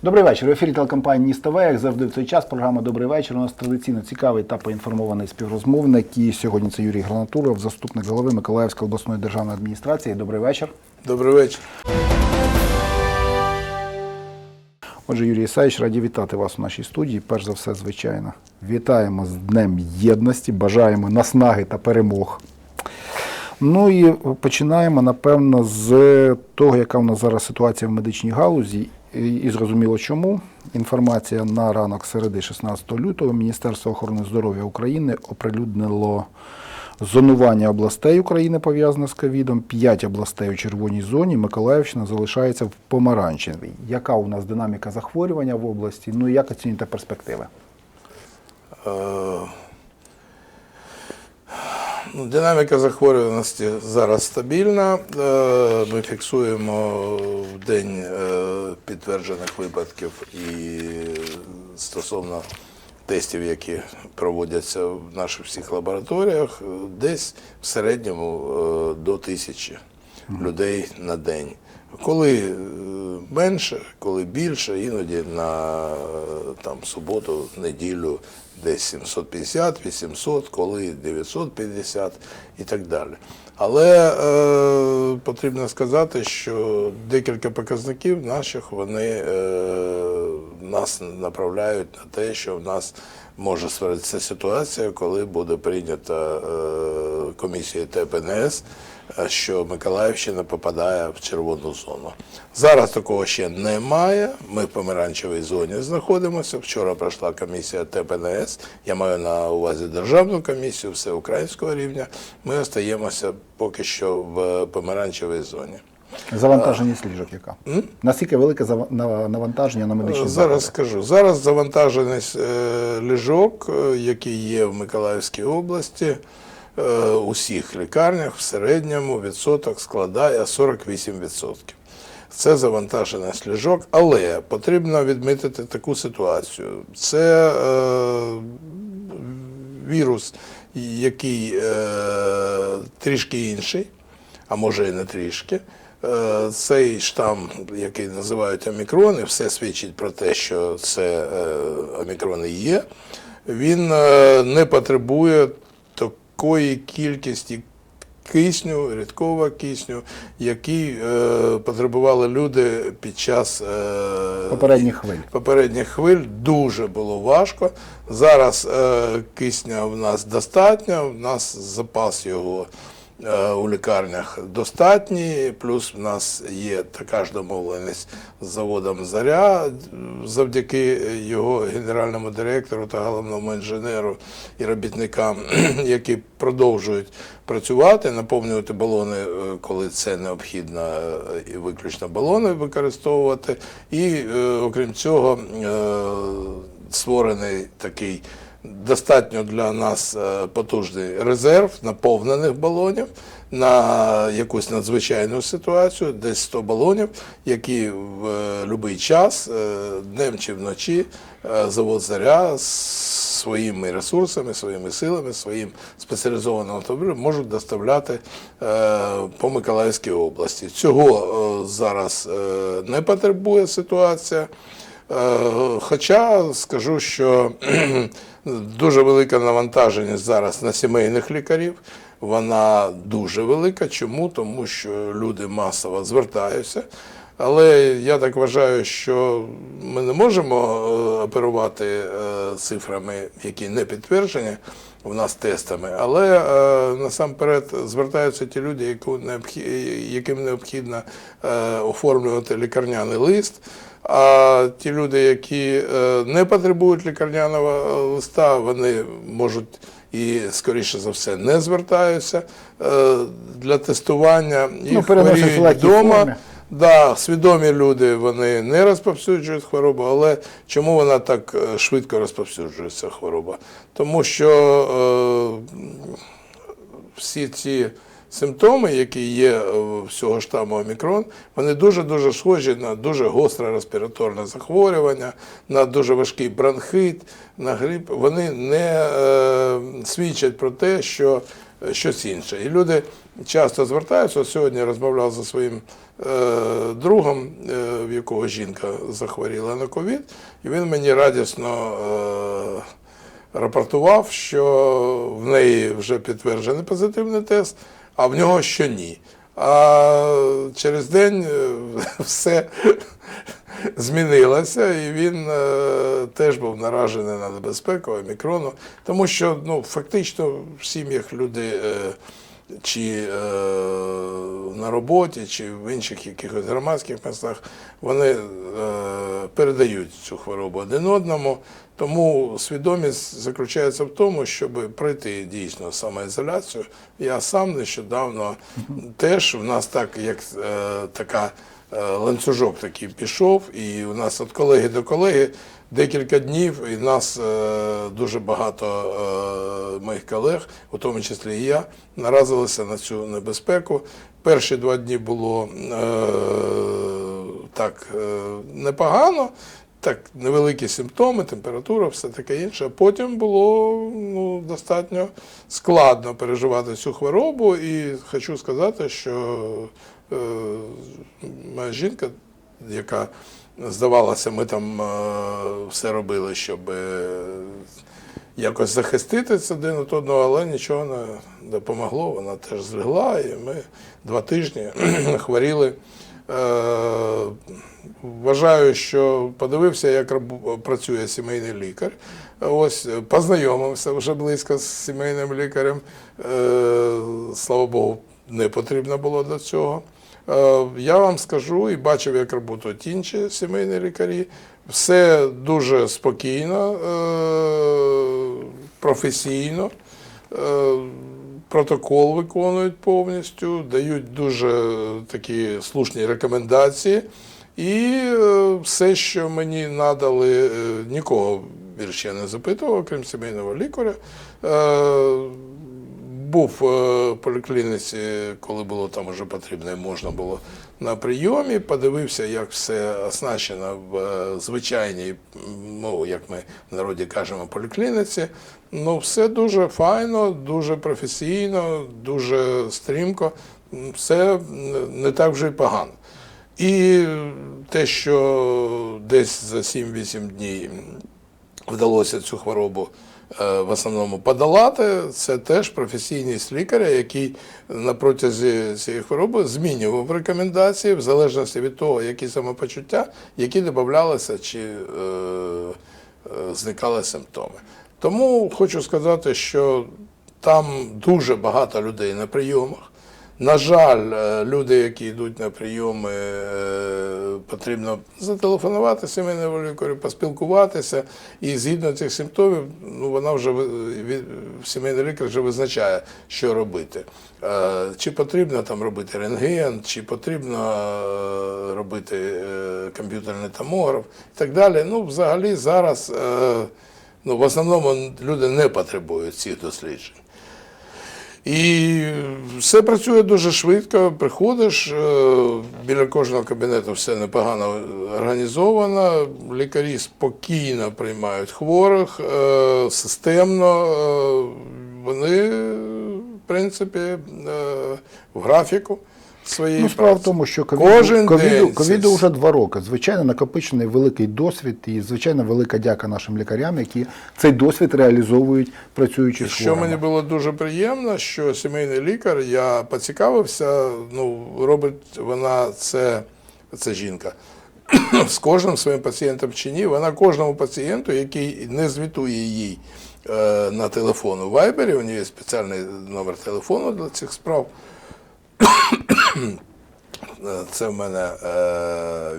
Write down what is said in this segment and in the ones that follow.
Добрий вечір. В ефірі телекомпанії НІС ТВ. Як завжди в цей час програма «Добрий вечір». У нас традиційно цікавий та поінформований співрозмовник. І сьогодні це Юрій Гранатуров, заступник голови Миколаївської обласної державної адміністрації. Добрий вечір. Добрий вечір. Отже, Юрій Ісаївич, раді вітати вас у нашій студії. Перш за все, звичайно, вітаємо з Днем Єдності, бажаємо наснаги та перемог. Ну і починаємо, напевно, з того, яка у нас зараз ситуація в медичній галузі. І зрозуміло чому. Інформація на ранок середи 16 лютого. Міністерство охорони здоров'я України оприлюднило зонування областей України, пов'язане з ковідом. 5 областей у червоній зоні, Миколаївщина залишається в помаранчевій. Яка у нас динаміка захворювання в області? Ну і як оцінюєте перспективи? Динаміка захворюваності зараз стабільна. Ми фіксуємо в день підтверджених випадків і стосовно тестів, які проводяться в наших всіх лабораторіях, десь в середньому до 1000 людей на день. Коли менше, коли більше, іноді на суботу, неділю десь 750-800, коли 950 і так далі. Але потрібно сказати, що декілька показників наших, вони нас направляють на те, що в нас може створитися ситуація, коли буде прийнята комісія ТПНС, що Миколаївщина попадає в червону зону. Зараз такого ще немає. Ми в помаранчевій зоні знаходимося. Вчора пройшла комісія ТПНС. Я маю на увазі державну комісію всеукраїнського рівня. Ми остаємося поки що в помаранчевій зоні. Завантаженість ліжок яка? Наскільки велике навантаження на медичні заклади? Зараз скажу. Зараз завантаженість ліжок, які є в Миколаївській області, у всіх лікарнях в середньому відсоток складає 48%. Це завантаженість ліжок, але потрібно відмітити таку ситуацію. Це вірус, який трішки інший, а може і не трішки. Цей штам, який називають омікрон, і все свідчить про те, що це омікрон і є, він не потребує такої кількості кисню, рідкого кисню, який потребували люди під час попередніх хвиль. Дуже було важко. Зараз кисня в нас достатньо, в нас запас його у лікарнях достатній, плюс в нас є така ж домовленість з заводом «Заря», завдяки його генеральному директору та головному інженеру і робітникам, які продовжують працювати, наповнювати балони, коли це необхідно, і виключно балони використовувати. І, окрім цього, створений такий достатньо для нас потужний резерв наповнених балонів на якусь надзвичайну ситуацію, десь 100 балонів, які в будь-який час, днем чи вночі, завод «Заря» своїми ресурсами, своїми силами, своїм спеціалізованим автомобілем можуть доставляти по Миколаївській області. Цього зараз не потребує ситуація. Хоча скажу, що дуже велика навантаженість зараз на сімейних лікарів, вона дуже велика. Чому? Тому що люди масово звертаються. Але я так вважаю, що ми не можемо оперувати цифрами, які не підтверджені в нас тестами, але насамперед звертаються ті люди, яким необхідно оформлювати лікарняний лист. А ті люди, які не потребують лікарняного листа, вони можуть і, скоріше за все, не звертаються для тестування. Їх хворіють вдома. Да, свідомі люди, вони не розповсюджують хворобу, але чому вона так швидко розповсюджується, хвороба? Тому що всі ці симптоми, які є в цього штаму омікрон, вони дуже-дуже схожі на дуже гостре респіраторне захворювання, на дуже важкий бронхит, на грип. Вони не свідчать про те, що щось інше. І люди часто звертаються. От сьогодні я розмовляв зі своїм другом, в якого жінка захворіла на ковід, і він мені радісно рапортував, що в неї вже підтверджений позитивний тест, а в нього ще ні. А через день все змінилося, і він теж був наражений на небезпеку омікрону, тому що фактично в сім'ях люди чи на роботі, чи в інших якихось громадських містах, вони передають цю хворобу один одному. Тому свідомість заключається в тому, щоб пройти дійсно самоізоляцію. Я сам нещодавно теж, в нас так, як така ланцюжок такий пішов, і у нас від колеги до колеги декілька днів, і нас дуже багато моїх колег, у тому числі і я, наразилися на цю небезпеку. Перші 2 дні було так непогано, так, невеликі симптоми, температура, все таке інше. А потім було достатньо складно переживати цю хворобу. І хочу сказати, що моя жінка, яка, здавалося, ми там все робили, щоб якось захиститися один від одного, але нічого не допомогло. Вона теж злегла, і ми 2 тижні хворіли. Вважаю, що подивився, як працює сімейний лікар. Ось познайомився вже близько з сімейним лікарем. Слава Богу, не потрібно було до цього. Я вам скажу і бачив, як працюють інші сімейні лікарі. Все дуже спокійно, професійно. Протокол виконують повністю, дають дуже такі слушні рекомендації. І все, що мені надали, нікого більше я не запитував, окрім сімейного лікаря. Був в поліклініці, коли було там вже потрібно і можна було на прийомі, подивився, як все оснащено в звичайній, як ми в народі кажемо, поліклініці. Все дуже файно, дуже професійно, дуже стрімко, все не так вже й погано. І те, що десь за 7-8 днів вдалося цю хворобу в основному подолати, це теж професійність лікаря, який на протязі цієї хвороби змінював рекомендації в залежності від того, які самопочуття, які додавалися чи зникали симптоми. Тому хочу сказати, що там дуже багато людей на прийомах. На жаль, люди, які йдуть на прийоми, потрібно зателефонувати сімейному лікарю, поспілкуватися, і згідно цих симптомів, вона вже, сімейний лікар вже визначає, що робити. Чи потрібно там робити рентген, чи потрібно робити комп'ютерний томограф і так далі. Взагалі зараз, в основному люди не потребують цих досліджень. І все працює дуже швидко, приходиш, біля кожного кабінету все непогано організовано, лікарі спокійно приймають хворих, системно, вони, в принципі, в графіку своєї праці. Справа в тому, що ковіду вже 2 роки. Звичайно, накопичений великий досвід і, звичайно, велика дяка нашим лікарям, які цей досвід реалізовують, працюючи з хворими. Що мені було дуже приємно, що сімейний лікар, я поцікавився, робить вона це жінка, з кожним своїм пацієнтом чи ні, вона кожному пацієнту, який не звітує їй на телефон у Вайбері, у неї є спеціальний номер телефону для цих справ. Це в мене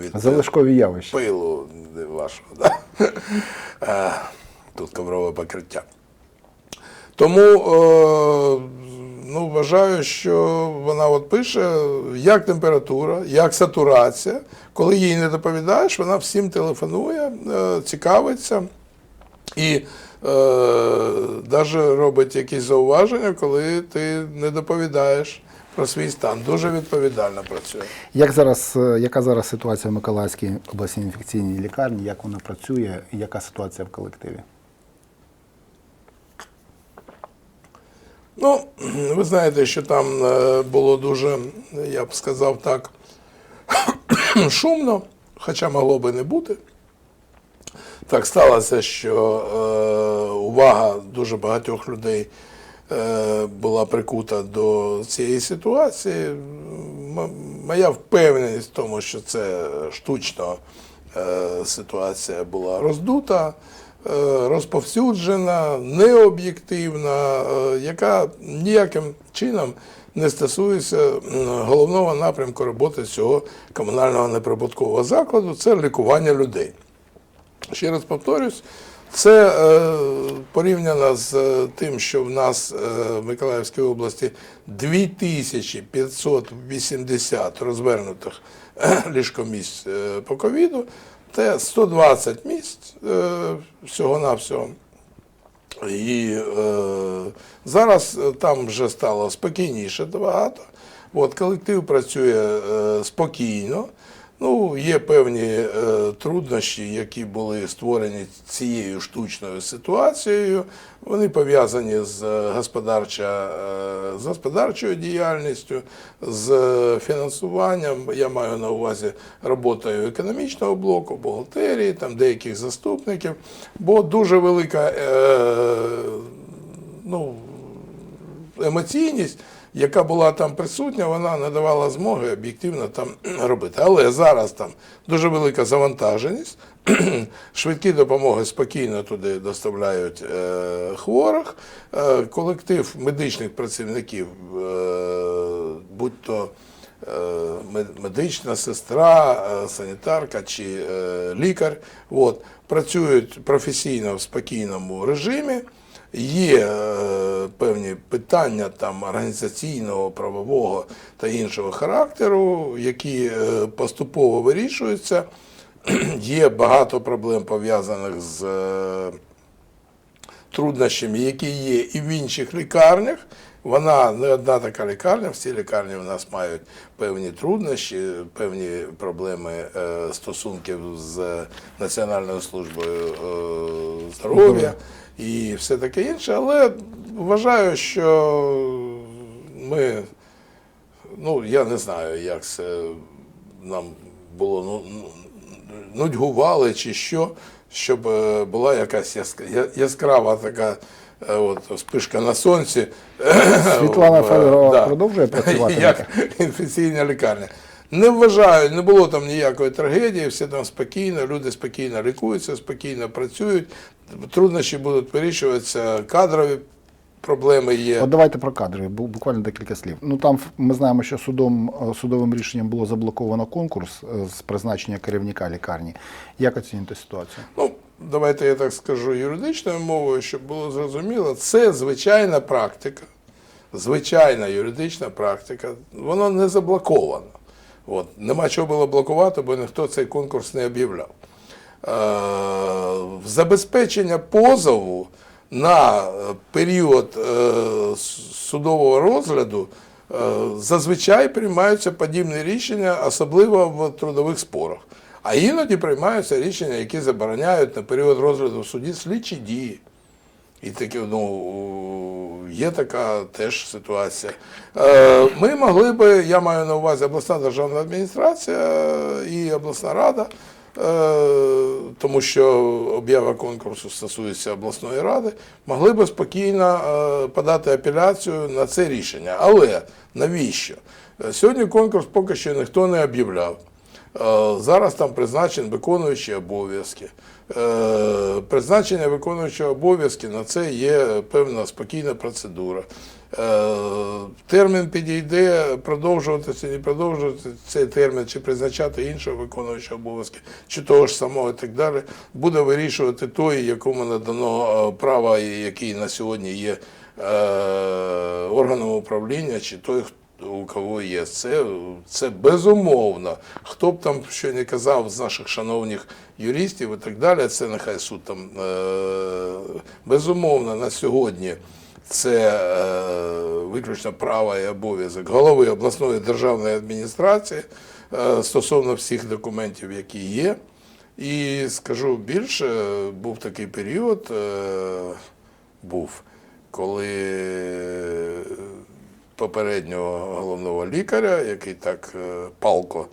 від залишкові явища. Пилу вашого. Да? Тут коврове покриття. Тому вважаю, що вона пише, як температура, як сатурація. Коли їй не доповідаєш, вона всім телефонує, цікавиться і навіть робить якісь зауваження, коли ти не доповідаєш про свій стан. Дуже відповідально працює. Яка зараз ситуація в Миколаївській обласній інфекційній лікарні, як вона працює і яка ситуація в колективі? Ну, ви знаєте, що там було дуже, я б сказав так, шумно, хоча могло би не бути. Так сталося, що увага дуже багатьох людей була прикута до цієї ситуації. Моя впевненість в тому, що це штучно ситуація була роздута, розповсюджена, необ'єктивна, яка ніяким чином не стосується головного напрямку роботи цього комунального неприбуткового закладу – це лікування людей. Ще раз повторюсь, це порівняно з тим, що в нас в Миколаївській області 2580 розвернутих ліжкомісць по ковіду, це 120 місць всього-навсього. І зараз там вже стало спокійніше багато. От, колектив працює спокійно. Ну, є певні труднощі, які були створені цією штучною ситуацією. Вони пов'язані з господарчою діяльністю, з фінансуванням, я маю на увазі роботою економічного блоку, бухгалтерії, там деяких заступників, бо дуже велика емоційність, яка була там присутня, вона не давала змоги об'єктивно там робити. Але зараз там дуже велика завантаженість, швидкі допомоги спокійно туди доставляють хворих, колектив медичних працівників, будь-то медична сестра, санітарка чи лікар, от, працюють професійно в спокійному режимі. Є певні питання там організаційного, правового та іншого характеру, які поступово вирішуються. Є багато проблем, пов'язаних з труднощами, які є і в інших лікарнях. Вона не одна така лікарня, всі лікарні в нас мають певні труднощі, певні проблеми стосунків з Національною службою здоров'я і все таке інше, але вважаю, що ми, я не знаю, як це нам було, нудьгували чи що, щоб була якась яскрава така спишка на сонці. Світлана Федорова продовжує працювати? Як інфекційна лікарня. Не вважаю, не було там ніякої трагедії, все там спокійно, люди спокійно лікуються, спокійно працюють, труднощі будуть вирішуватися, кадрові проблеми є. От давайте про кадри, буквально декілька слів. Там ми знаємо, що судовим рішенням було заблоковано конкурс з призначення керівника лікарні. Як оцінюєте ситуацію? Давайте я так скажу юридичною мовою, щоб було зрозуміло, це звичайна практика, звичайна юридична практика, воно не заблоковано. Нема чого було блокувати, бо ніхто цей конкурс не об'являв. Забезпечення позову на період судового розгляду зазвичай приймаються подібні рішення, особливо в трудових спорах. А іноді приймаються рішення, які забороняють на період розгляду в суді слідчі дії. І такі, є така теж ситуація. Ми могли би, я маю на увазі обласна державна адміністрація і обласна рада, тому що об'ява конкурсу стосується обласної ради, могли би спокійно подати апеляцію на це рішення. Але навіщо? Сьогодні конкурс поки що ніхто не об'являв. Зараз там призначені виконуючі обов'язки. Призначення виконуючого обов'язки, на це є певна спокійна процедура. Термін підійде, продовжувати чи не продовжувати цей термін, чи призначати іншого виконуючого обов'язки, чи того ж самого і так далі, буде вирішувати той, якому надано право, який на сьогодні є органом управління, чи той, у кого є. Це безумовно. Хто б там що не казав з наших шановних юристів і так далі, це нехай суд там безумовно на сьогодні це виключно право і обов'язок голови обласної державної адміністрації стосовно всіх документів, які є. І скажу більше, був такий період, коли попереднього головного лікаря, який так палко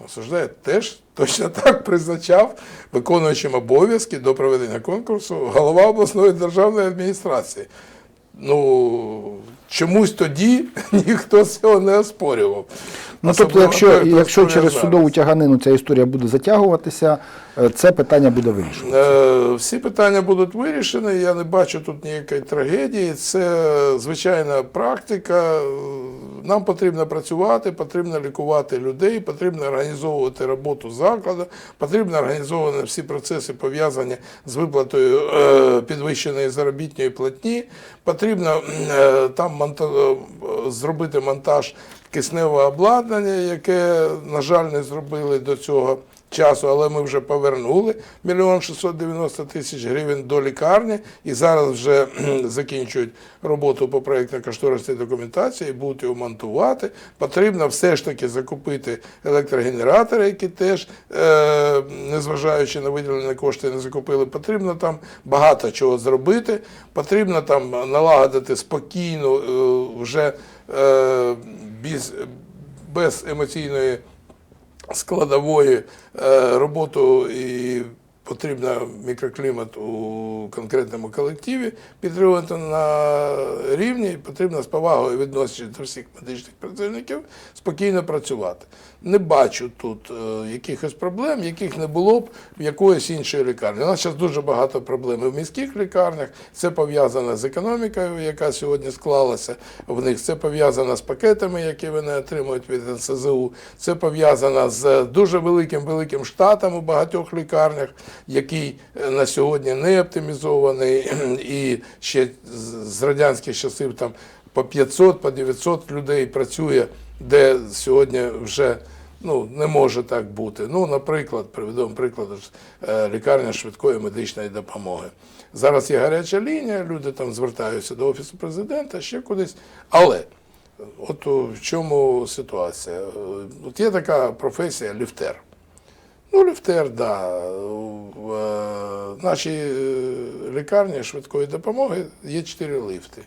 осуждає, теж точно так призначав виконуючим обов'язки до проведення конкурсу голова обласної державної адміністрації. Ну, чомусь тоді ніхто цього не оспорював. Ну, тобто, якщо через судову тяганину ця історія буде затягуватися, це питання буде вирішено. Всі питання будуть вирішені, я не бачу тут ніякої трагедії. Це звичайна практика. Нам потрібно працювати, потрібно лікувати людей, потрібно організовувати роботу закладу, потрібно організовувати всі процеси, пов'язані з виплатою підвищеної заробітної платні, потрібно там зробити монтаж кисневого обладнання, яке, на жаль, не зробили до цього часу, але ми вже повернули 1 690 000 гривень до лікарні і зараз вже закінчують роботу по проєктно-кошторисній документації і будуть його монтувати. Потрібно все ж таки закупити електрогенератори, які теж, незважаючи на виділені кошти, не закупили. Потрібно там багато чого зробити, потрібно там налагодити спокійно, вже без емоційної складової роботу, і потрібно мікроклімат у конкретному колективі підтримувати на рівні, і потрібно з повагою відноситися до всіх медичних працівників спокійно працювати. Не бачу тут якихось проблем, яких не було б в якоїсь іншої лікарні. У нас зараз дуже багато проблем і в міських лікарнях, це пов'язано з економікою, яка сьогодні склалася в них, це пов'язано з пакетами, які вони отримують від НСЗУ, це пов'язано з дуже великим штатом у багатьох лікарнях, який на сьогодні не оптимізований, і ще з радянських часів там по 500, по 900 людей працює, де сьогодні вже не може так бути. Наприклад, приведу приклад, лікарня швидкої медичної допомоги. Зараз є гаряча лінія, люди там звертаються до Офісу Президента, ще кудись. Але от в чому ситуація? От є така професія ліфтер. Ліфтер, да. В нашій лікарні швидкої допомоги є 4 ліфти.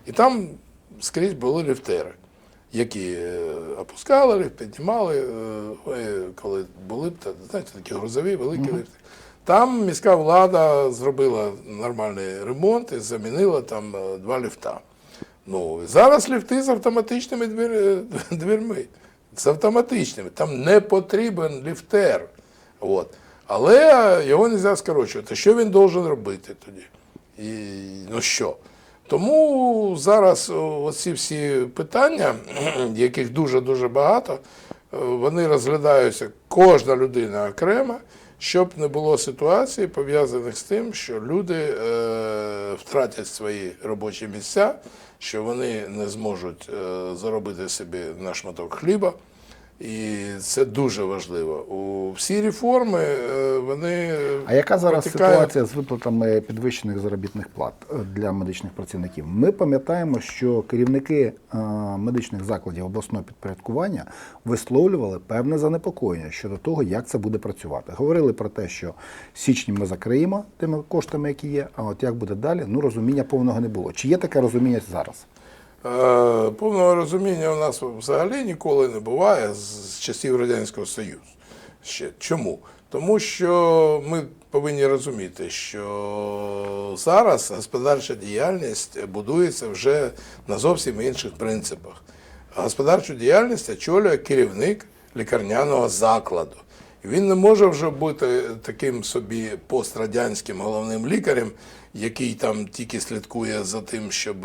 І там скрізь були ліфтери, які опускали ліфт, піднімали, коли були, знаєте, такі грузові, великі ліфти. Там міська влада зробила нормальний ремонт і замінила там 2 ліфта. Зараз ліфти з автоматичними дверми. З автоматичними. Там не потрібен ліфтер. Але його не можна скорочувати. Що він повинен робити тоді? Що? Тому зараз оці всі питання, яких дуже-дуже багато, вони розглядаються, кожна людина окремо, щоб не було ситуацій, пов'язаних з тим, що люди втратять свої робочі місця, що вони не зможуть заробити собі на шматок хліба. І це дуже важливо. Всі реформи, вони А яка зараз протикають... ситуація з виплатами підвищених заробітних плат для медичних працівників? Ми пам'ятаємо, що керівники медичних закладів обласного підпорядкування висловлювали певне занепокоєння щодо того, як це буде працювати. Говорили про те, що в січні ми закриємо тими коштами, які є, а от як буде далі, розуміння повного не було. Чи є таке розуміння зараз? Повного розуміння у нас взагалі ніколи не буває з часів Радянського Союзу. Чому? Тому що ми повинні розуміти, що зараз господарча діяльність будується вже на зовсім інших принципах. Господарчу діяльність очолює керівник лікарняного закладу. Він не може вже бути таким собі пострадянським головним лікарем, який там тільки слідкує за тим, щоб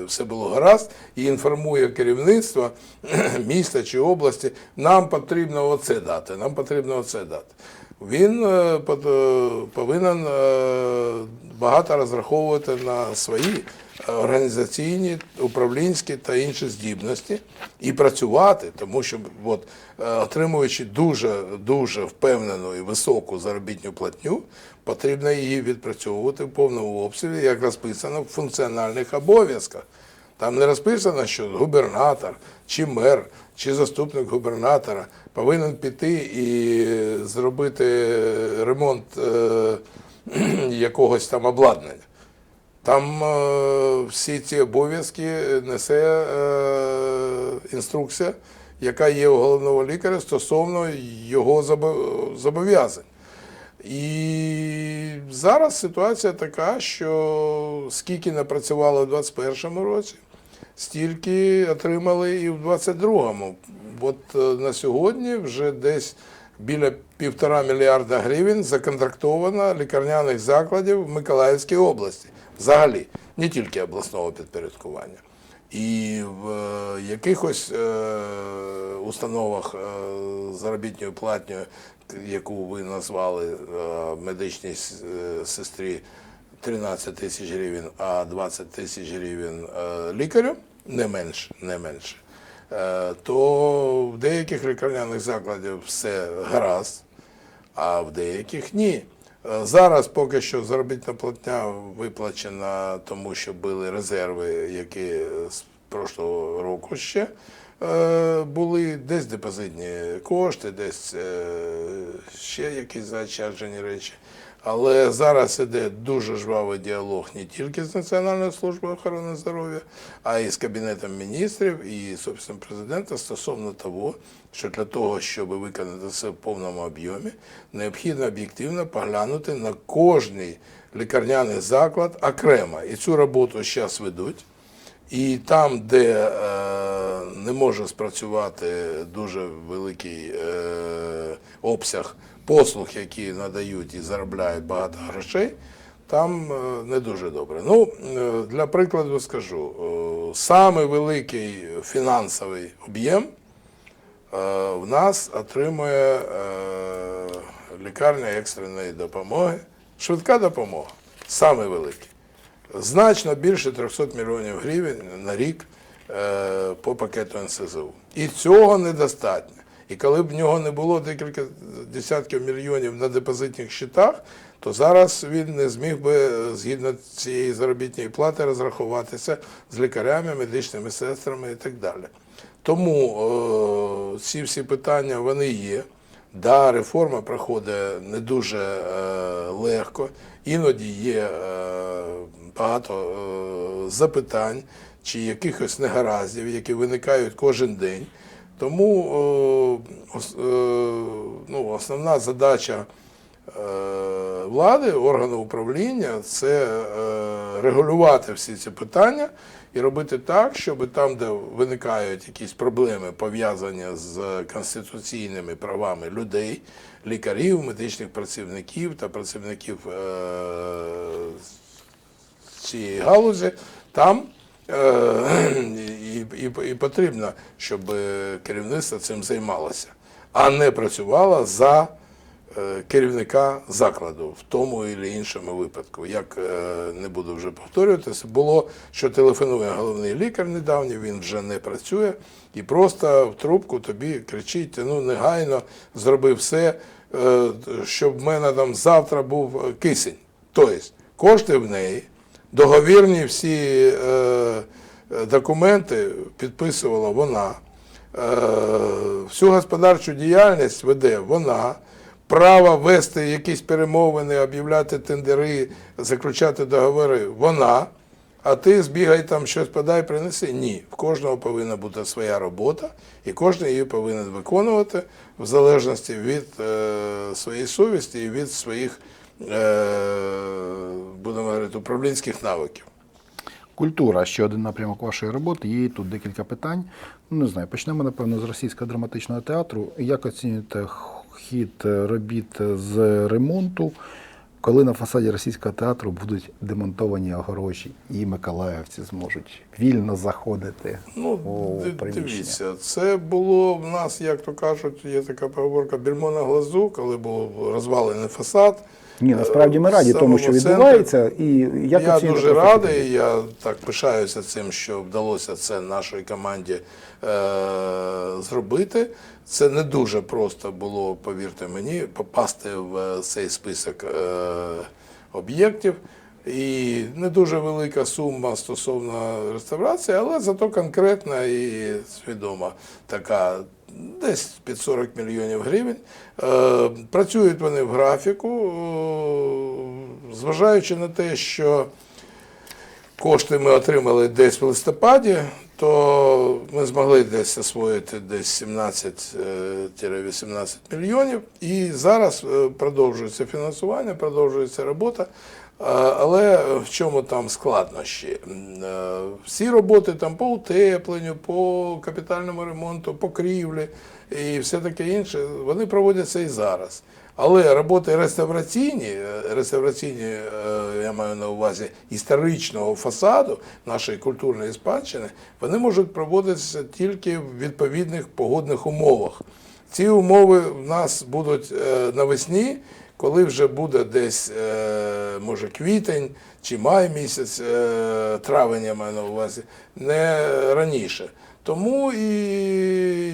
все було гаразд, і інформує керівництво міста чи області, нам потрібно оце дати, нам потрібно оце дати. Він повинен багато розраховувати на свої організаційні, управлінські та інші здібності і працювати, тому що отримуючи дуже впевнену і високу заробітну платню, потрібно її відпрацьовувати в повному обсязі, як розписано в функціональних обов'язках. Там не розписано, що губернатор, чи мер, чи заступник губернатора повинен піти і зробити ремонт якогось там обладнання. Там всі ці обов'язки несе інструкція, яка є у головного лікаря стосовно його зобов'язань. І зараз ситуація така, що скільки напрацювали в 2021 році, стільки отримали і в 2022. От на сьогодні вже десь біля 1,5 мільярда гривень законтрактовано лікарняних закладів в Миколаївській області. Взагалі, не тільки обласного підпорядкування. І в якихось установах заробітною платньою, яку ви назвали медичній сестрі 13 тисяч гривень, а 20 тисяч гривень лікарю, не менше, то в деяких лікарняних закладах все гаразд, а в деяких ні. Зараз поки що заробітна платня виплачена, тому що були резерви, які з прошлого року ще були, десь депозитні кошти, десь ще якісь заощаджені речі. Але зараз іде дуже жвавий діалог не тільки з Національною службою охорони здоров'я, а й з Кабінетом міністрів і з Офісом президента стосовно того, що для того, щоб виконати це в повному об'ємі, необхідно об'єктивно поглянути на кожний лікарняний заклад окремо. І цю роботу зараз ведуть. І там, де не може спрацювати дуже великий обсяг послуг, які надають і заробляють багато грошей, там не дуже добре. Ну, для прикладу скажу, самий великий фінансовий об'єм в нас отримує лікарня екстреної допомоги, швидка допомога, самий великий. Значно більше 300 мільйонів гривень на рік по пакету НСЗУ. І цього недостатньо. І коли б в нього не було декілька десятків мільйонів на депозитних щитах, то зараз він не зміг би, згідно цієї заробітної плати, розрахуватися з лікарями, медичними сестрами і так далі. Тому ці всі питання, вони є. Да, реформа проходить не дуже легко, іноді є багато запитань чи якихось негараздів, які виникають кожен день. Тому основна задача влади, органу управління – це регулювати всі ці питання і робити так, щоб там, де виникають якісь проблеми, пов'язані з конституційними правами людей, лікарів, медичних працівників та працівників цієї галузі, там і потрібно, щоб керівництво цим займалося, а не працювало за керівника закладу в тому і іншому випадку. Як не буду вже повторюватися, було, що телефонує головний лікар недавній, він вже не працює, і просто в трубку тобі кричить: ну негайно зроби все, щоб в мене там завтра був кисень. Тобто кошти в неї, договірні всі документи підписувала вона, всю господарчу діяльність веде вона, право вести якісь перемовини, об'являти тендери, заключати договори вона, а ти збігай там щось подай, принеси. Ні, в кожного повинна бути своя робота, і кожен її повинен виконувати в залежності від своєї совісті і від своїх, будемо говорити, управлінських навиків. Культура – ще один напрямок вашої роботи. Є тут декілька питань. Ну, не знаю, почнемо, напевно, з Російського драматичного театру. Як оцінюєте хід робіт з ремонту, коли на фасаді Російського театру будуть демонтовані огорожі і миколаївці зможуть вільно заходити у приміщення? Дивіться, це було в нас, як то кажуть, є така поговорка, бельмо на глазу, коли був розвалений фасад. Ні, насправді ми раді тому, що відбувається. І я дуже радий, я так пишаюся цим, що вдалося це нашій команді зробити. Це не дуже просто було, повірте мені, попасти в цей список об'єктів. І не дуже велика сума стосовно реставрації, але зато конкретна і свідома така, десь під 40 мільйонів гривень. Працюють вони в графіку, зважаючи на те, що кошти ми отримали десь в листопаді, то ми змогли десь освоїти десь 17-18 мільйонів. І зараз продовжується фінансування, продовжується робота. Але в чому там складнощі? Всі роботи там по утепленню, по капітальному ремонту, покрівлі і все таке інше, вони проводяться і зараз. Але роботи реставраційні, я маю на увазі історичного фасаду нашої культурної спадщини, вони можуть проводитися тільки в відповідних погодних умовах. Ці умови в нас будуть навесні, коли вже буде десь, може, квітень чи май місяць, травень, я маю на увазі, не раніше. Тому і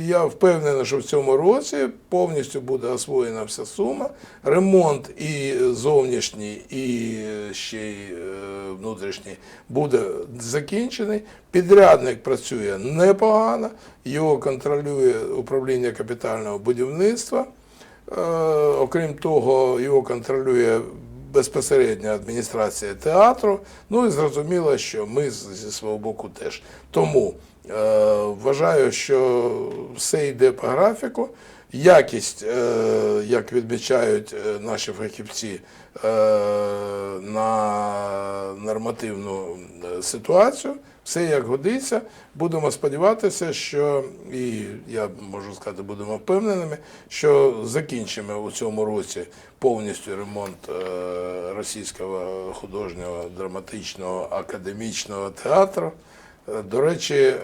я впевнений, що в цьому році повністю буде освоєна вся сума. Ремонт і зовнішній, і ще й внутрішній буде закінчений. Підрядник працює непогано, його контролює управління капітального будівництва. Окрім того, його контролює безпосередньо адміністрація театру. Ну і зрозуміло, що ми зі свого боку теж. Тому вважаю, що все йде по графіку. Якість, як відмічають наші фахівці, на нормативну ситуацію, все як годиться. Будемо сподіватися, що, і я можу сказати, будемо впевненими, що закінчимо у цьому році повністю ремонт Російського художнього, драматичного, академічного театру. До речі,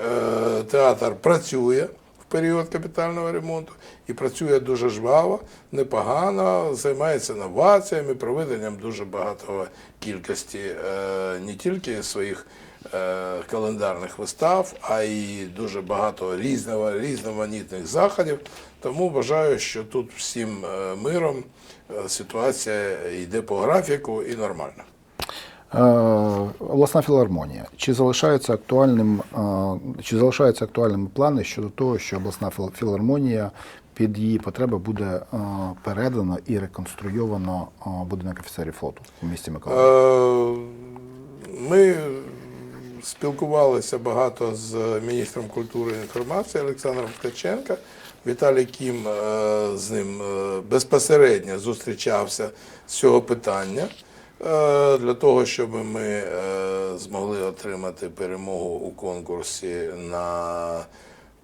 театр працює в період капітального ремонту і працює дуже жваво, непогано, займається новаціями, проведенням дуже багатої кількості не тільки своїх календарних вистав, а й дуже багато різноманітних заходів. Тому вважаю, що тут всім миром ситуація йде по графіку і нормально. Обласна філармонія. Чи залишаються актуальними плани щодо того, що обласна філармонія під її потреби буде передано і реконструйовано будинок офіцерів флоту у місті Миколаїв? Ми спілкувалися багато з міністром культури і інформації Олександром Ткаченко. Віталій Кім з ним безпосередньо зустрічався з цього питання, для того, щоб ми змогли отримати перемогу у конкурсі на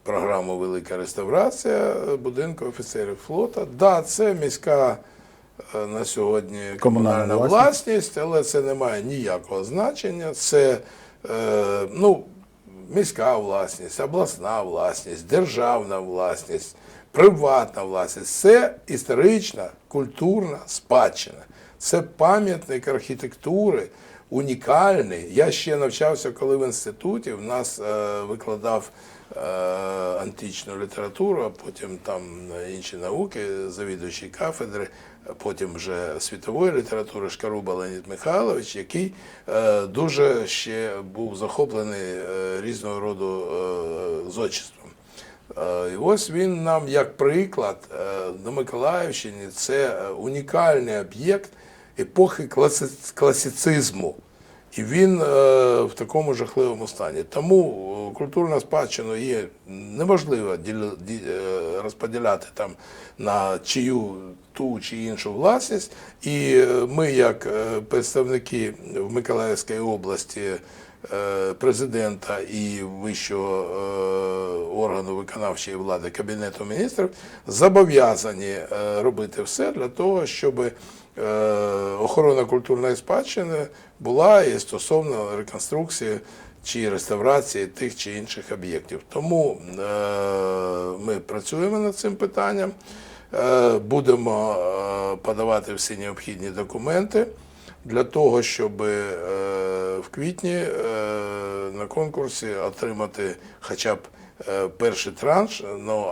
програму «Велика реставрація» будинку офіцерів флоту. Да, це міська на сьогодні комунальна власність, але це не має ніякого значення. Це міська власність, обласна власність, державна власність, приватна власність. Це історична, культурна спадщина. Це пам'ятник архітектури, унікальний. Я ще навчався, коли в інституті, в нас викладав античну літературу, а потім там інші науки, завідуючий кафедри, потім вже світової літератури Шкаруба Леонід Михайлович, який дуже ще був захоплений різного роду зодчеством. І ось він нам, як приклад, на Миколаївщині, це унікальний об'єкт епохи класицизму. І він в такому жахливому стані. Тому культурну спадщину є неможливо розподіляти там на чию ту чи іншу власність. І ми, як представники в Миколаївській області, президента і вищого органу виконавчої влади Кабінету міністрів, зобов'язані робити все для того, щоб охорона культурної спадщини була і стосовно реконструкції чи реставрації тих чи інших об'єктів. Тому ми працюємо над цим питанням, будемо подавати всі необхідні документи для того, щоб в квітні на конкурсі отримати хоча б перший транш,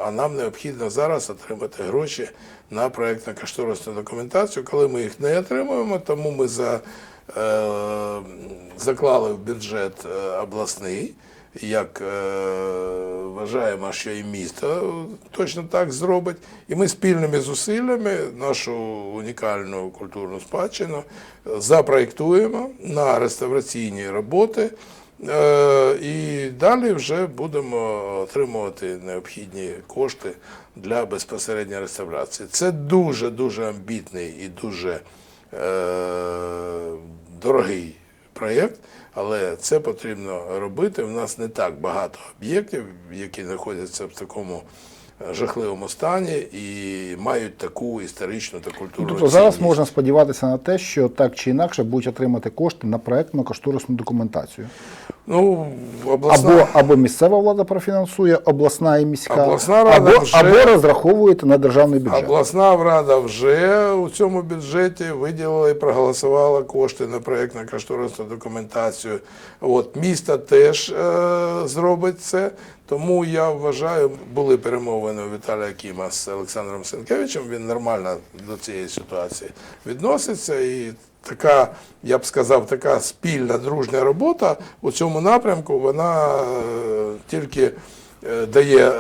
а нам необхідно зараз отримати гроші на проєктно-кошторисну документацію. Коли ми їх не отримуємо, тому ми заклали в бюджет обласний як вважаємо, що і місто точно так зробить. І ми спільними зусиллями нашу унікальну культурну спадщину запроєктуємо на реставраційні роботи. І далі вже будемо отримувати необхідні кошти для безпосередньої реставрації. Це дуже амбітний і дуже дорогий проєкт, але це потрібно робити. У нас не так багато об'єктів, які знаходяться в такому жахливому стані і мають таку історичну та культурну Тобто зараз цінність. можна сподіватися на те, що так чи інакше будуть отримати кошти на проєктно-кошторисну документацію. Ну, обласна... Або місцева влада профінансує, обласна і міська, Обласна рада або розраховуєте на державний бюджет. Обласна рада вже у цьому бюджеті виділила і проголосувала кошти на проєктно-кошторисну документацію. От, місто теж зробить це. Тому я вважаю, були перемовини у Віталія Кіма з Олександром Сенкевичем, він нормально до цієї ситуації відноситься. І така, я б сказав, така спільна, дружня робота у цьому напрямку, вона тільки дає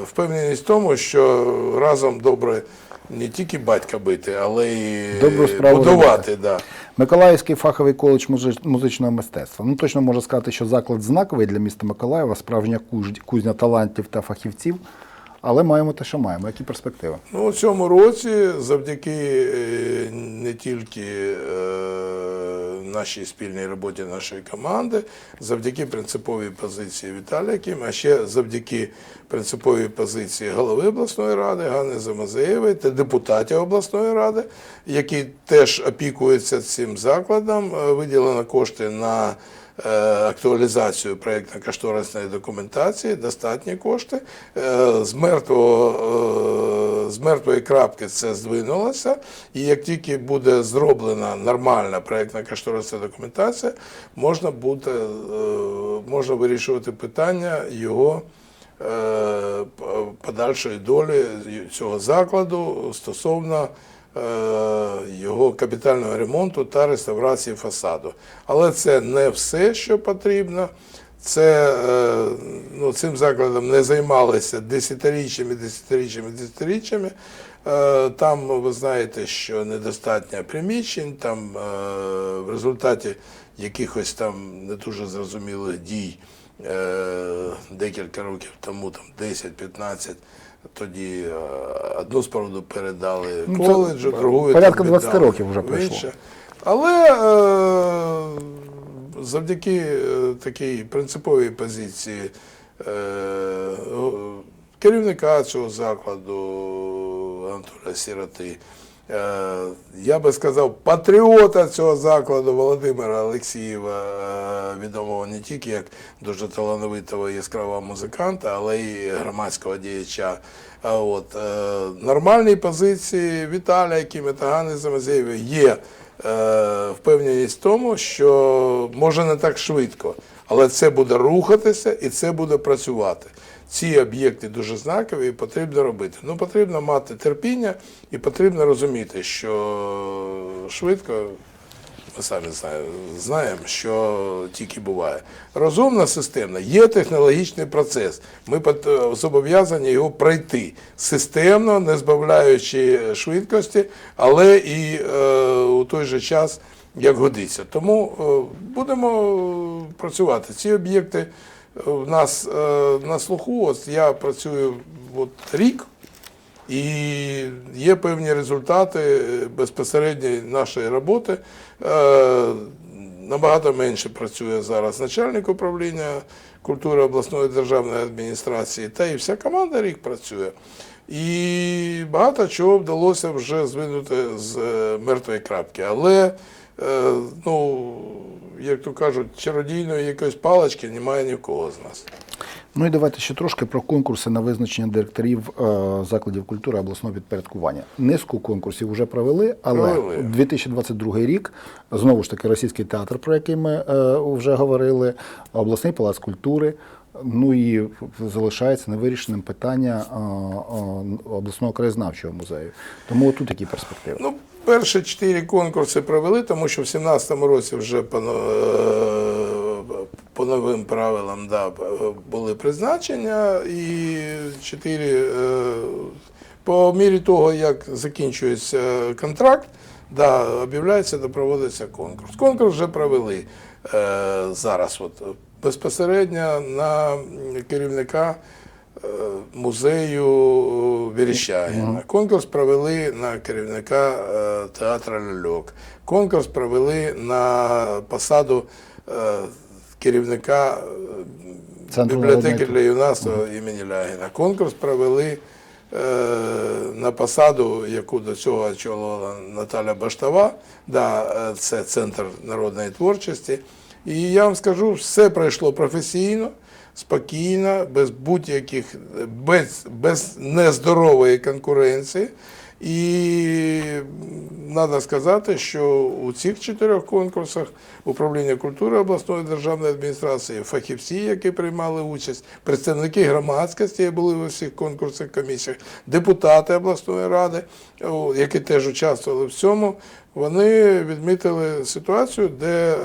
впевненість в тому, що разом добре не тільки батька бити, але й будувати. Да. Миколаївський фаховий коледж музичного мистецтва. Ну, точно можна сказати, що заклад знаковий для міста Миколаєва, справжня кузня талантів та фахівців, але маємо те, що маємо. Які перспективи? Ну, у цьому році завдяки не тільки нашій спільній роботі нашої команди, завдяки принциповій позиції Віталія Кіма, а ще завдяки принциповій позиції голови обласної ради Ганни Замазеєвої та депутатів обласної ради, які теж опікуються цим закладом, виділено кошти на актуалізацію проєктно-кошторисної документації, достатні кошти. З мертвої крапки це здвинулося, і як тільки буде зроблена нормальна проєктно-кошторисна документація, можна вирішувати питання його подальшої долі цього закладу стосовно його капітального ремонту та реставрації фасаду. Але це не все, що потрібно. Цим закладом не займалися десятиріччями. Там, ви знаєте, що недостатньо приміщень, там в результаті якихось там не дуже зрозумілих дій декілька років тому, 10-15, тоді одну споруду передали коледжу, другу порядка 20 років вже пройшло. Але завдяки такій принциповій позиції керівника цього закладу Анатолія Сироти, я би сказав, патріота цього закладу Володимира Олексієва, відомого не тільки як дуже талановитого і яскравого музиканта, але й громадського діяча. Нормальні позиції Віталія Кіма та Ганни Замазеєвої є впевненість в тому, що може не так швидко, але це буде рухатися і це буде працювати. Ці об'єкти дуже знакові і потрібно робити. Ну, потрібно мати терпіння і потрібно розуміти, що швидко, ми самі знаємо, що тільки буває. Розумна системна, є технологічний процес. Ми зобов'язані його пройти системно, не збавляючи швидкості, але і у той же час, як годиться. Тому будемо працювати. Ці об'єкти у нас на слуху. Ось я працюю рік, і є певні результати безпосередньої нашої роботи. Набагато менше працює зараз начальник управління культури обласної державної адміністрації, та і вся команда рік працює. І багато чого вдалося вже звинути з мертвої крапки. Але, як то кажуть, чародійної якоїсь палички немає ні в кого з нас. Ну і давайте ще трошки про конкурси на визначення директорів закладів культури обласного підпорядкування. Низку конкурсів вже провели, але 2022 рік, знову ж таки, Російський театр, про який ми вже говорили, обласний палац культури, ну і залишається невирішеним питання обласного краєзнавчого музею. Тому тут які перспективи? Ну, перші 4 конкурси провели, тому що в 2017 році вже по новим правилам були призначення, і 4 по мірі того, як закінчується контракт, об'являється та проводиться конкурс. Конкурс вже провели зараз безпосередньо на керівника музею Верещагіна. Конкурс провели на керівника театру Льольок. Конкурс провели на посаду керівника бібліотеки для юнацтва імені Лягіна. Конкурс провели на посаду, яку до цього очолювала Наталя Баштова, це Центр народної творчості. І я вам скажу, все пройшло професійно, спокійно, без будь-яких, без нездорової конкуренції. І треба сказати, що у цих 4 конкурсах управління культури обласної державної адміністрації, фахівці, які приймали участь, представники громадськості були у всіх конкурсах, комісіях, депутати обласної ради, які теж участвували в цьому, вони відмітили ситуацію, де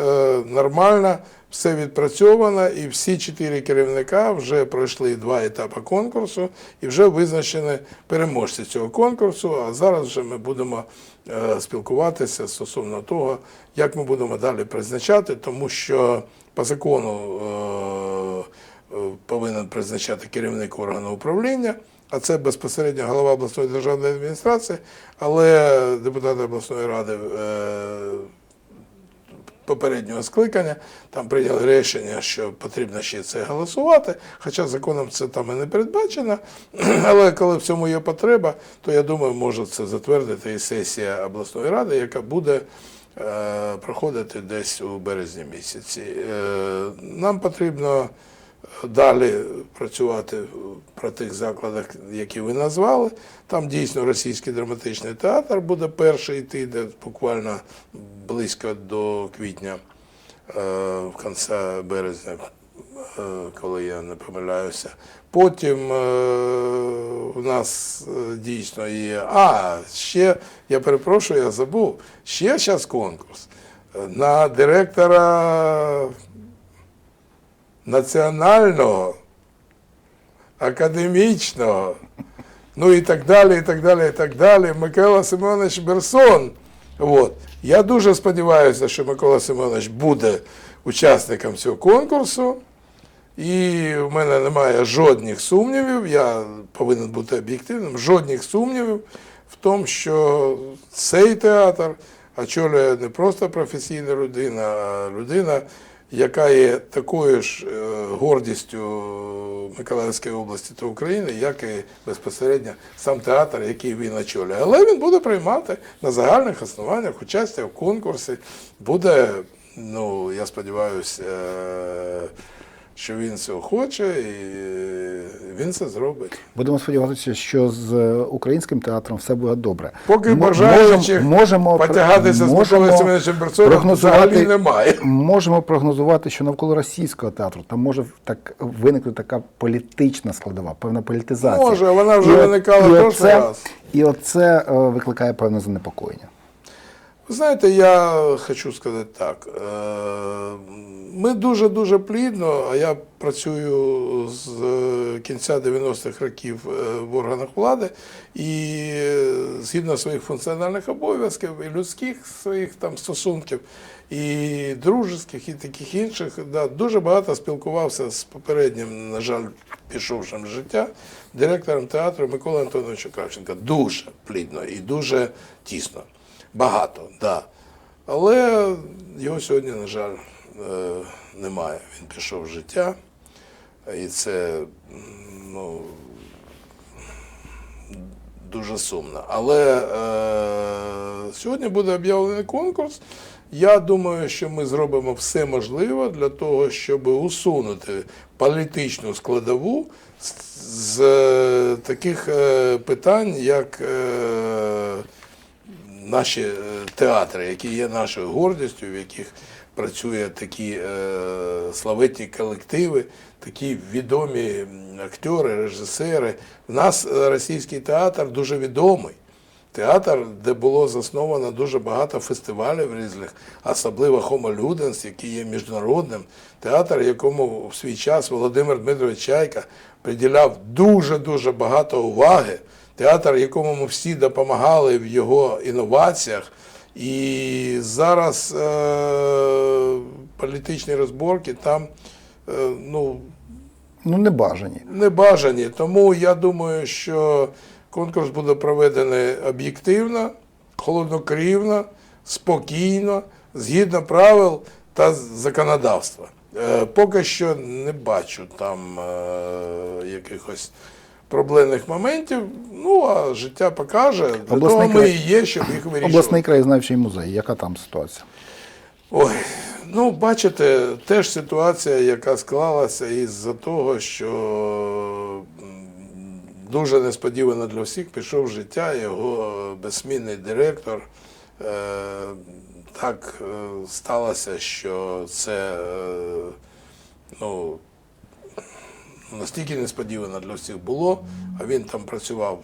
нормально все відпрацьовано, і всі 4 керівника вже пройшли 2 етапи конкурсу і вже визначені переможці цього конкурсу. А зараз вже ми будемо спілкуватися стосовно того, як ми будемо далі призначати, тому що по закону повинен призначати керівник органу управління, а це безпосередньо голова обласної державної адміністрації, але депутати обласної ради попереднього скликання там прийняли рішення, що потрібно ще це голосувати, хоча законом це там і не передбачено, але коли в цьому є потреба, то я думаю, може це затвердити і сесія обласної ради, яка буде проходити десь у березні місяці. Нам потрібно далі працювати про тих закладах, які ви назвали. Там дійсно Російський драматичний театр буде перший йти, де буквально близько до квітня, в кінці березня, коли я не помиляюся. Потім у нас дійсно є, ще, я перепрошую, я забув, ще зараз конкурс на директора національного, академічного, ну і так далі, і так далі, і так далі, Микола Семенович Берсон. Я дуже сподіваюся, що Микола Семенович буде учасником цього конкурсу, і в мене немає жодних сумнівів, я повинен бути об'єктивним, жодних сумнівів в тому, що цей театр очолює не просто професійна людина, а людина, яка є такою ж гордістю Миколаївської області та України, як і безпосередньо сам театр, який він очолює. Але він буде приймати на загальних основаннях участь в конкурсі. Буде, я сподіваюся, що він цього хоче, і він це зробить. Будемо сподіватися, що з українським театром все буде добре. Поки бажаючих потягатися з Миколою Семеновичем Берсоном взагалі немає. Можемо прогнозувати, що навколо російського театру там може виникнути така політична складова, певна політизація. Може, вона вже виникала прошлий раз. І оце викликає певне занепокоєння. Ви знаєте, я хочу сказати так. Ми дуже-дуже плідно, а я працюю з кінця 90-х років в органах влади, і згідно своїх функціональних обов'язків, і людських своїх там стосунків, і дружеських, і таких інших, дуже багато спілкувався з попереднім, на жаль, пішовшим з життя, директором театру Миколою Антоновичем Кравченко. Дуже плідно і дуже тісно. Багато, Але його сьогодні, на жаль, немає. Він пішов з життя, і це, дуже сумно. Але сьогодні буде об'явлений конкурс. Я думаю, що ми зробимо все можливе для того, щоб усунути політичну складову з таких питань, як наші театри, які є нашою гордістю, в яких працюють такі славетні колективи, такі відомі актори, режисери. У нас російський театр дуже відомий. Театр, де було засновано дуже багато фестивалів різних, особливо Homo Ludens, який є міжнародним. Театр, якому в свій час Володимир Дмитрович Чайка приділяв дуже-дуже багато уваги. Театр, якому ми всі допомагали в його інноваціях. І зараз політичні розборки там, Не бажані. не бажані. Тому я думаю, що конкурс буде проведений об'єктивно, холоднокрівно, спокійно, згідно правил та законодавства. Поки що не бачу там якихось проблемних моментів, а життя покаже, для того ми і є, щоб їх вирішувати. Обласний краєзнавчий музей, яка там ситуація? Ой, бачите, теж ситуація, яка склалася із-за того, що дуже несподівано для всіх пішов в життя його безсмінний директор. Так сталося, що це настільки несподівано для всіх було, а він там працював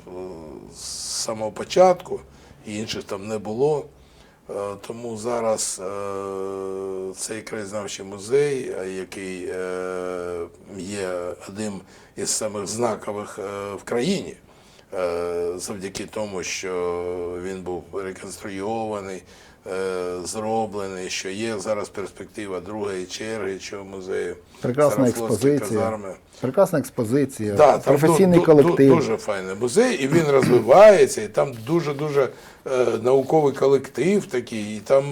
з самого початку, і інших там не було. Тому зараз цей краєзнавчий музей, який є одним із самих знакових в країні, завдяки тому, що він був реконструйований, зроблений, що є зараз перспектива другої черги цього музею. Прекрасна експозиція. Прекрасна експозиція, професійний колектив. Дуже файний музей, і він розвивається, і там дуже-дуже науковий колектив такий, і там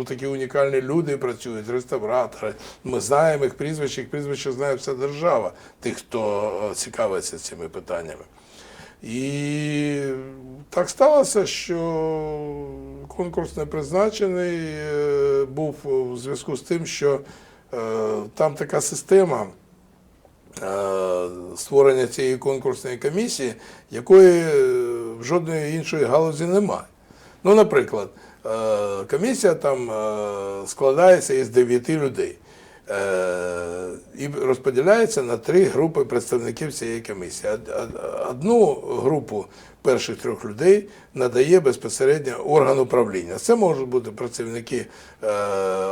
такі унікальні люди працюють, реставратори. Ми знаємо їх прізвища знає вся держава, тих, хто цікавиться цими питаннями. І так сталося, що конкурс не призначений був у зв'язку з тим, що там така система створення цієї конкурсної комісії, якої в жодної іншої галузі немає. Наприклад, комісія там складається із 9 людей і розподіляється на 3 групи представників цієї комісії. Одну групу перших 3 людей надає безпосередньо орган управління. Це можуть бути працівники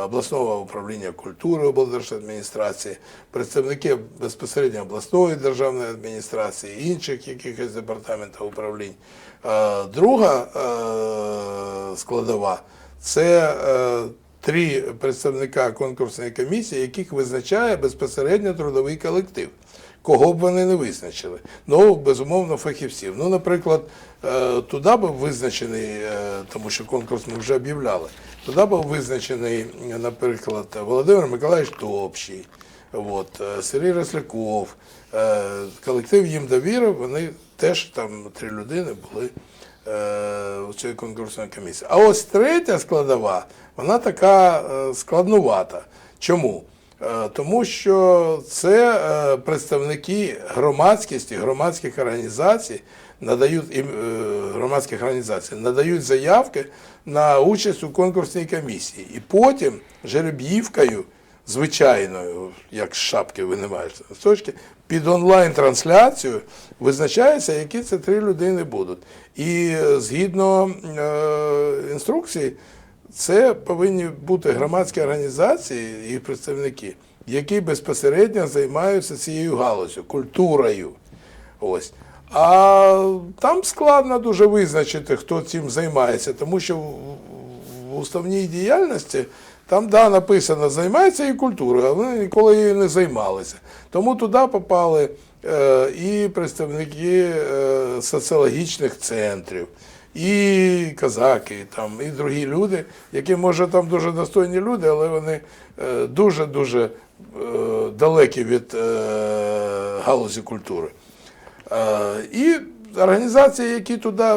обласного управління культури облдержадміністрації, представники безпосередньо обласної державної адміністрації, інших якихось департаментів управлінь. Друга складова – це 3 представника конкурсної комісії, яких визначає безпосередньо трудовий колектив. Кого б вони не визначили. Безумовно, фахівців. Наприклад, туди був визначений, тому що конкурс ми вже об'являли, туди був визначений, наприклад, Володимир Миколаївич Топчий, Сергій Росляков. Колектив їм довірив, вони теж там 3 людини були у цій конкурсній комісії. А ось третя складова, вона така складнувата. Чому? Тому що це представники громадськості, громадських організацій надають заявки на участь у конкурсній комісії. І потім жереб'ївкою, звичайною, як з шапки винімаєш листочки, під онлайн-трансляцію визначається, які це 3 людини будуть. І згідно інструкцій, це повинні бути громадські організації, їх представники, які безпосередньо займаються цією галузю, культурою. А там складно дуже визначити, хто цим займається, тому що в уставній діяльності там, написано, займається і культурою, а вони ніколи її не займалися. Тому туди попали і представники соціологічних центрів, і козаки, і другі люди, які, може, там дуже достойні люди, але вони дуже-дуже далекі від галузі культури. І організації, які туди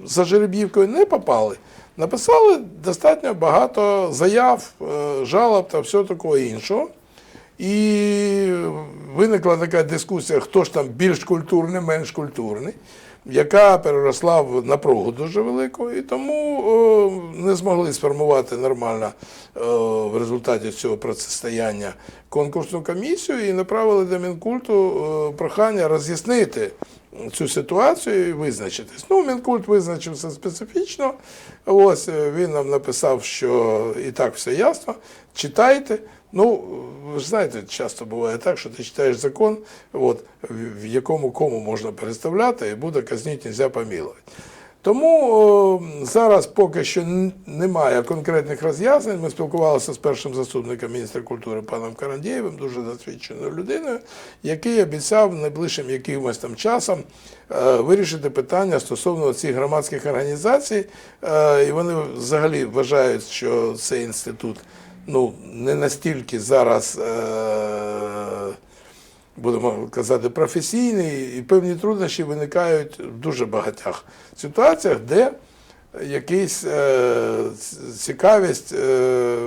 за жереб'ївкою не попали, написали достатньо багато заяв, жалоб та всього такого іншого. І виникла така дискусія, хто ж там більш культурний, менш культурний, яка переросла в напругу дуже велику, і тому не змогли сформувати нормально в результаті цього протистояння конкурсну комісію і направили до Мінкульту прохання роз'яснити цю ситуацію і визначитись. Ну, Мінкульт визначився специфічно. Ось він нам написав, що і так все ясно. Читайте. Ну, ви ж знаєте, часто буває так, що ти читаєш закон, от, в якому кому можна переставляти, і буде казніть, нельзя помилувати. Тому зараз поки що немає конкретних роз'яснень. Ми спілкувалися з першим заступником міністра культури паном Карандєєвим, дуже досвідченою людиною, який обіцяв найближчим якимось там часом вирішити питання стосовно цих громадських організацій. І вони взагалі вважають, що цей інститут не настільки зараз, будемо казати, професійний, і певні труднощі виникають в дуже багатьох ситуаціях, де якась цікавість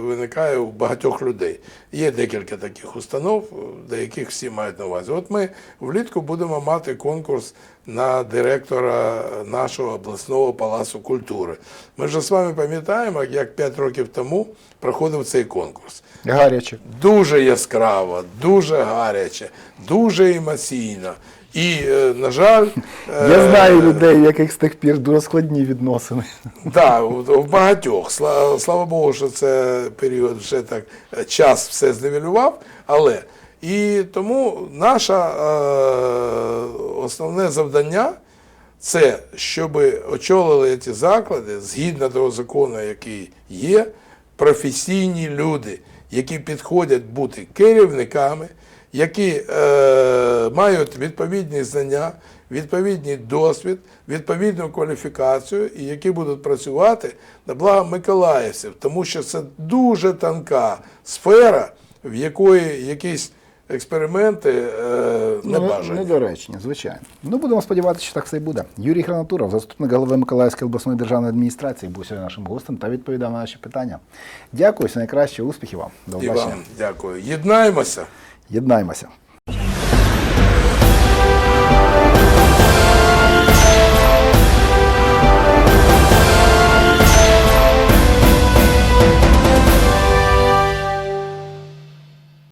виникає у багатьох людей. Є декілька таких установ, до яких всі мають на увазі. От ми влітку будемо мати конкурс на директора нашого обласного палацу культури. Ми вже з вами пам'ятаємо, як 5 років тому проходив цей конкурс. Гаряче. Дуже яскраво, дуже гаряче, дуже емоційно. І, на жаль... Я знаю людей, в яких з тих пір дуже складні відносини. Так, в багатьох. Слава Богу, що це період вже так, час все зневелював, але... І тому наше основне завдання – це, щоб очолили ці заклади, згідно того закону, який є, професійні люди, які підходять бути керівниками, які мають відповідні знання, відповідний досвід, відповідну кваліфікацію і які будуть працювати на благо миколаївців, тому що це дуже тонка сфера, в якої якісь експерименти небажані. Недоречні, звичайно. Ну, будемо сподіватися, що так все і буде. Юрій Гранатуров, заступник голови Миколаївської обласної державної адміністрації, був сьогодні нашим гостем та відповідав на наші питання. Дякую, все найкраще, успіхів вам. До І побачення. вам дякую. Єднаємося. Єднаємося.